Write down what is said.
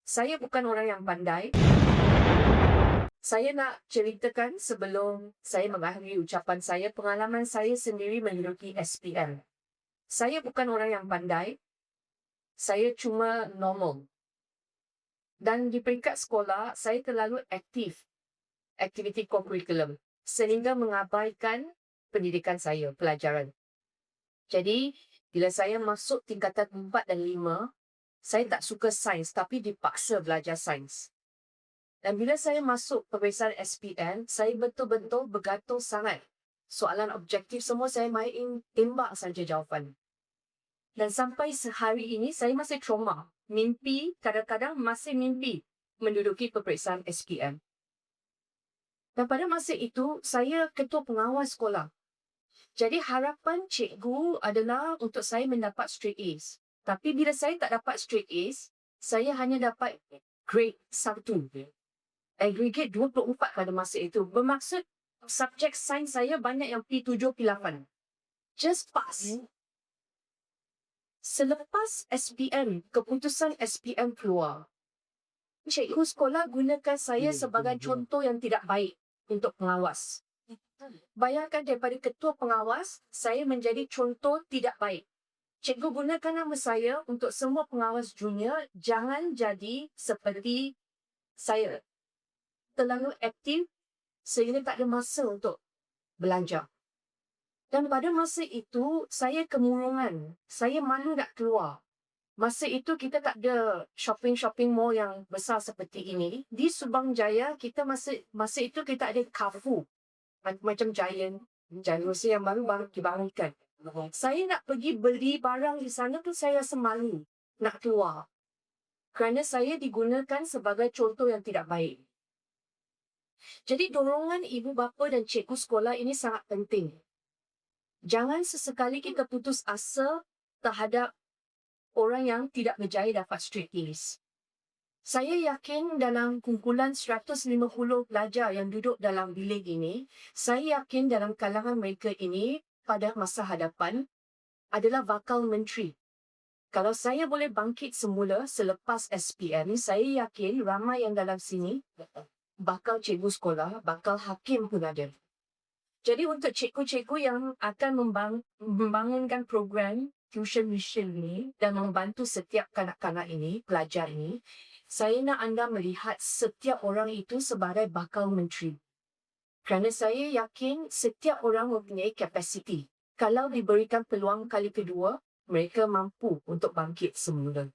Saya bukan orang yang pandai. Saya nak ceritakan sebelum saya mengakhiri ucapan saya, pengalaman saya sendiri menduduki SPM. Saya bukan orang yang pandai. Saya cuma normal. Dan di peringkat sekolah, saya terlalu aktif, aktiviti co-curriculum, sehingga mengabaikan pendidikan saya, pelajaran. Jadi, bila saya masuk tingkatan 4 dan 5, saya tak suka sains tapi dipaksa belajar sains. Dan bila saya masuk peperiksaan SPM, saya betul-betul bergantung sangat. Soalan objektif semua saya main tembak saja jawapan. Dan sampai sehari ini saya masih trauma. Mimpi, kadang-kadang masih mimpi menduduki peperiksaan SPM. Dan pada masa itu, saya ketua pengawas sekolah. Jadi harapan cikgu adalah untuk saya mendapat straight A's. Tapi bila saya tak dapat straight A's, saya hanya dapat grade 1. Aggregate 24 pada masa itu. Bermaksud subjek sains saya banyak yang P7, P8. Just pass. Selepas SPM, keputusan SPM keluar, cikgu sekolah gunakan saya sebagai contoh yang tidak baik untuk pengawas. Bayangkan daripada ketua pengawas, saya menjadi contoh tidak baik. Cikgu gunakan nama saya untuk semua pengawas junior, jangan jadi seperti saya. Terlalu aktif sehingga tak ada masa untuk belajar. Dan pada masa itu, saya kemurungan. Saya malu nak keluar. Masa itu kita tak ada shopping mall yang besar seperti ini. Di Subang Jaya, kita masa itu kita ada Carrefour. Macam Giant Rusia yang baru dibangunkan. Saya nak pergi beli barang di sana pun saya rasa malu nak keluar. Kerana saya digunakan sebagai contoh yang tidak baik. Jadi dorongan ibu bapa dan cikgu sekolah ini sangat penting. Jangan sesekali kita putus asa terhadap orang yang tidak berjaya dapat straight A's. Saya yakin dalam kumpulan 150 pelajar yang duduk dalam bilik ini, saya yakin dalam kalangan mereka ini pada masa hadapan adalah bakal menteri. Kalau saya boleh bangkit semula selepas SPM, saya yakin ramai yang dalam sini bakal cikgu sekolah, bakal hakim pun ada. Jadi untuk cikgu-cikgu yang akan membangunkan program tuition mission ini dan membantu setiap kanak-kanak ini, pelajar ini, saya nak anda melihat setiap orang itu sebagai bakal menteri. Kerana saya yakin setiap orang mempunyai kapasiti. Kalau diberikan peluang kali kedua, mereka mampu untuk bangkit semula.